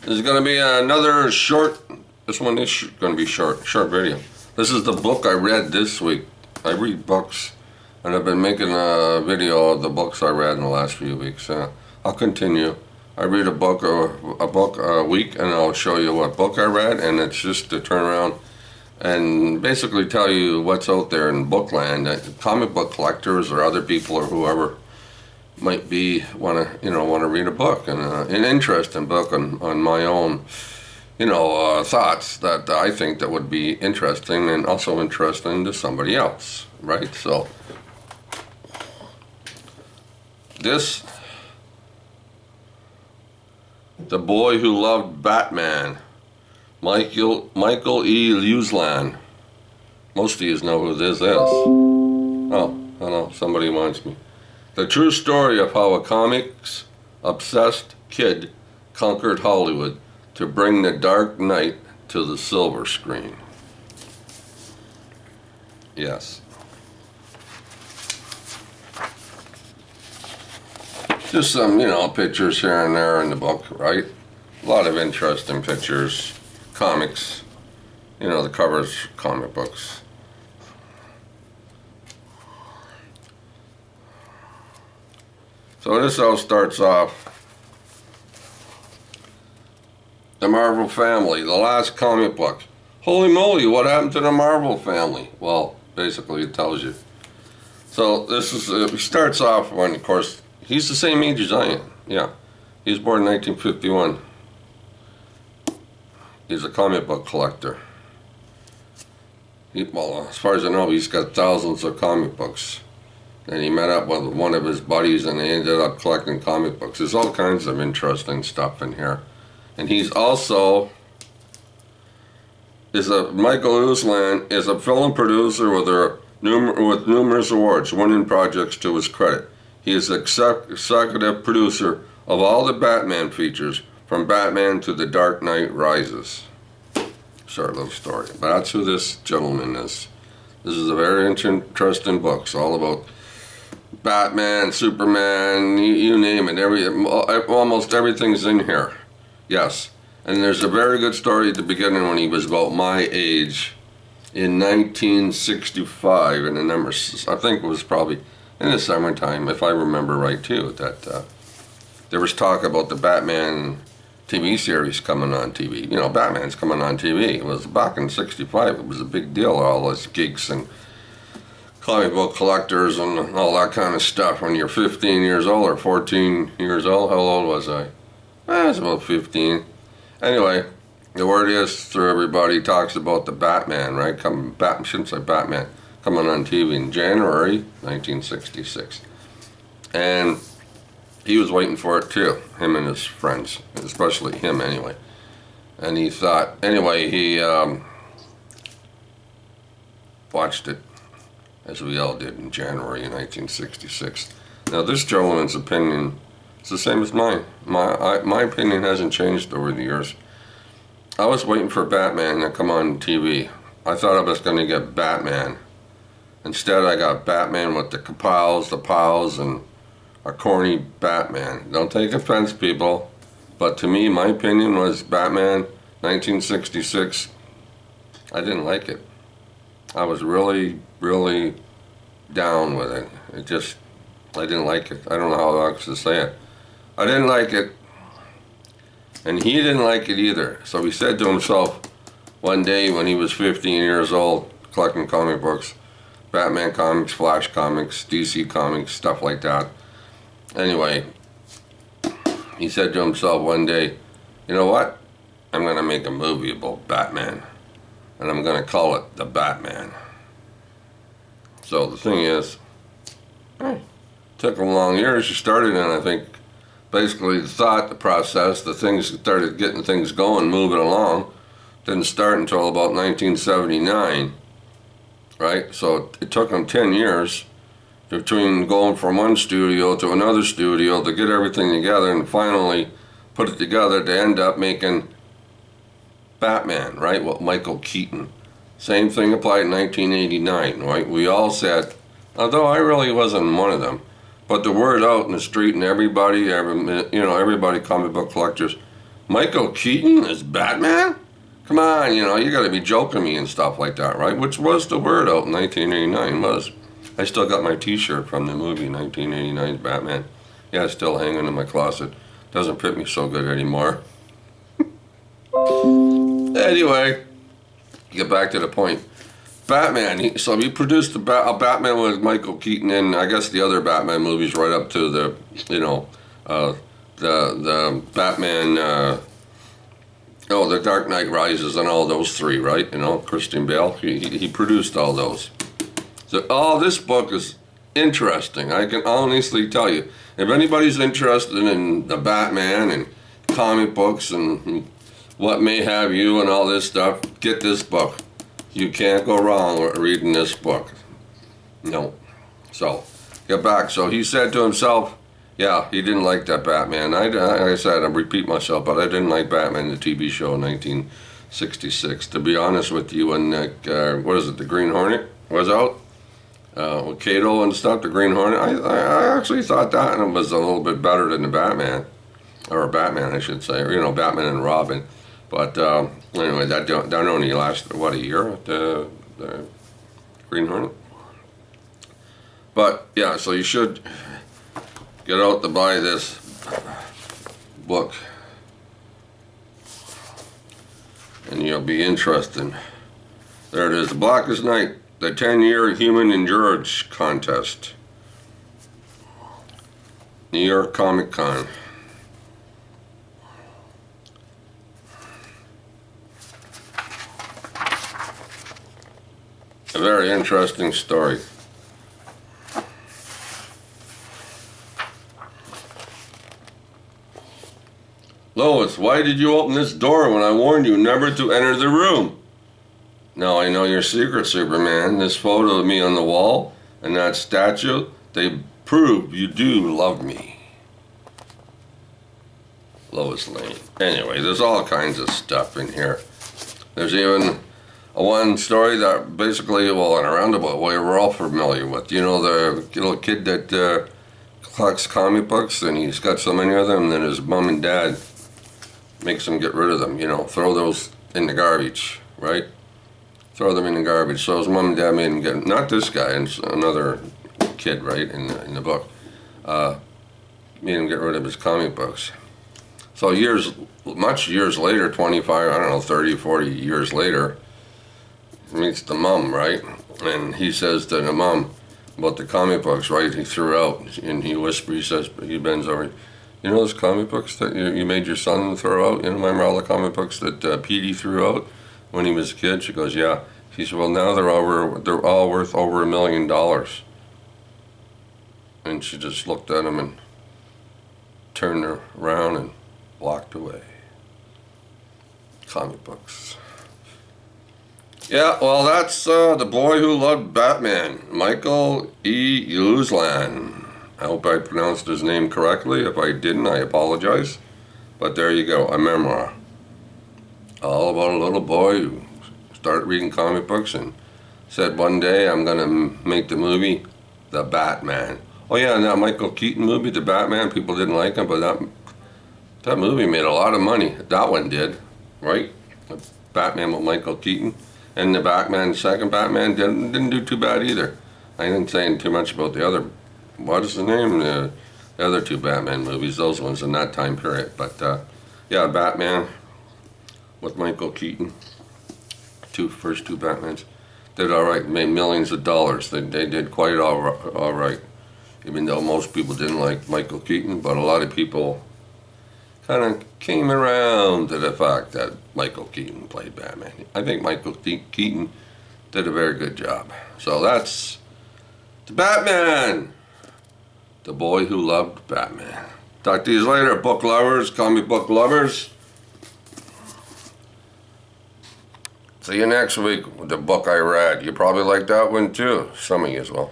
There's going to be another short, this one is going to be short video. This is the book I read this week. I read books, and I've been making a video of the books I read in the last few weeks. I'll continue. I read a book a week, and I'll show you what book I read, and it's just to turn around and basically tell you what's out there in bookland, that comic book collectors or other people or whoever might be want to read a book, and an interesting book on my own thoughts that I think that would be interesting and also interesting to somebody else, right? So this, The Boy Who Loved Batman, Michael E. Uslan. Most of you know who this is. Oh, I don't know, somebody reminds me. The true story of how a comics-obsessed kid conquered Hollywood to bring the Dark Knight to the silver screen. Yes. Just some, pictures here and there in the book, right? A lot of interesting pictures, comics, the covers, comic books. So this all starts off, the Marvel family, the last comic book. Holy moly, what happened to the Marvel family? Well, basically it tells you. So this is, it starts off when, of course, he's the same age as I am. Yeah, he was born in 1951. He's a comic book collector. Well, as far as I know, he's got thousands of comic books. And he met up with one of his buddies and they ended up collecting comic books. There's all kinds of interesting stuff in here. And he's also, Michael Uslan is a film producer with numerous awards, winning projects to his credit. He is executive producer of all the Batman features, from Batman to The Dark Knight Rises. Short little story. But that's who this gentleman is. This is a very interesting book. It's all about Batman, Superman, you name it. Almost everything's in here. Yes. And there's a very good story at the beginning when he was about my age in 1965. And the number, I think it was probably in the summertime, if I remember right too, that there was talk about the Batman TV series coming on TV. Batman's coming on TV. It was back in '65. It was a big deal, all those geeks and comic book collectors and all that kind of stuff when you're 15 years old or 14 years old. How old was I? I was about 15. Anyway, the word is through everybody talks about the Batman, right? Shouldn't say Batman, coming on TV in January 1966. And he was waiting for it too, him and his friends, especially him anyway. And he thought, anyway, he watched it, as we all did in January in 1966. Now this gentleman's opinion is the same as mine. My opinion hasn't changed over the years. I was waiting for Batman to come on TV. I thought I was going to get Batman. Instead I got Batman with the pals, and a corny Batman. Don't take offense, people, but to me, my opinion was Batman 1966. I didn't like it. I was really, really down with it. I didn't like it. I don't know how else to say it. I didn't like it, and he didn't like it either. So he said to himself one day when he was 15 years old, collecting comic books, Batman comics, Flash comics, DC comics, stuff like that. Anyway, he said to himself one day, you know what? I'm going to make a movie about Batman, and I'm going to call it The Batman. So the thing is, it took him long years. He started in, I think, basically the thought, the process, the things started getting things going, moving along. Didn't start until about 1979, right? So it took him 10 years between going from one studio to another studio to get everything together and finally put it together to end up making Batman, right? With Michael Keaton. Same thing applied in 1989, right? We all said, although I really wasn't one of them, but the word out in the street and everybody, comic book collectors, Michael Keaton as Batman? Come on, you gotta be joking me and stuff like that, right? Which was the word out in 1989, was. I still got my t-shirt from the movie 1989's Batman. Yeah, it's still hanging in my closet. Doesn't fit me so good anymore. Anyway, get back to the point. Batman, so he produced a Batman with Michael Keaton and I guess the other Batman movies right up to the, the Batman, the Dark Knight Rises and all those three, right? Christian Bale, he produced all those. So, this book is interesting. I can honestly tell you, if anybody's interested in the Batman and comic books and what may have you and all this stuff, get this book. You can't go wrong with reading this book. No. So, get back. So he said to himself, yeah, he didn't like that Batman. Like I said, I repeat myself, but I didn't like Batman, the TV show in 1966. To be honest with you, when, the Green Hornet was out? With Kato and stuff, the Green Hornet, I actually thought that was a little bit better than the Batman. Or Batman, I should say. Or, Batman and Robin. But anyway, that only lasted, a year, the Green Hornet? But, yeah, so you should get out to buy this book. And you'll be interested. There it is, The Blackest Night, the 10-year Human Endurance Contest. New York Comic Con. A very interesting story. Lois, why did you open this door when I warned you never to enter the room? Now I know your secret, Superman. This photo of me on the wall and that statue, they prove you do love me. Lois Lane. Anyway, there's all kinds of stuff in here. There's even one story that basically, in a roundabout way, we're all familiar with. The little kid that collects comic books, and he's got so many of them, and then his mom and dad makes him get rid of them, throw those in the garbage, right? Throw them in the garbage. So his mom and dad made him get, not this guy, and another kid, right, in the book, made him get rid of his comic books. So much years later, 25, 30, 40 years later, meets the mom, right? And he says to the mom about the comic books, right? He threw out, and he whispers, he bends over, those comic books that you made your son throw out? Remember all the comic books that Petey threw out when he was a kid? She goes, yeah. He said, well, now they're all worth over $1 million. And she just looked at him and turned around and walked away. Comic books. Yeah, well, that's The Boy Who Loved Batman, Michael E. Uslan. I hope I pronounced his name correctly. If I didn't, I apologize. But there you go, a memoir. All about a little boy who started reading comic books and said one day, I'm going to make the movie The Batman. Oh yeah, and that Michael Keaton movie, The Batman, people didn't like him, but that movie made a lot of money. That one did, right? The Batman with Michael Keaton. And the second Batman didn't do too bad either. I didn't say too much about the other, what is the name? The other two Batman movies, those ones in that time period. But yeah, Batman with Michael Keaton, first two Batmans, did all right, made millions of dollars. They did quite all right, even though most people didn't like Michael Keaton, but a lot of people kind of came around to the fact that Michael Keaton played Batman. I think Michael Keaton did a very good job. So that's the Batman, the boy who loved Batman. Talk to you later, book lovers, comic book lovers. See you next week with the book I read. You probably like that one too. Some of you as well.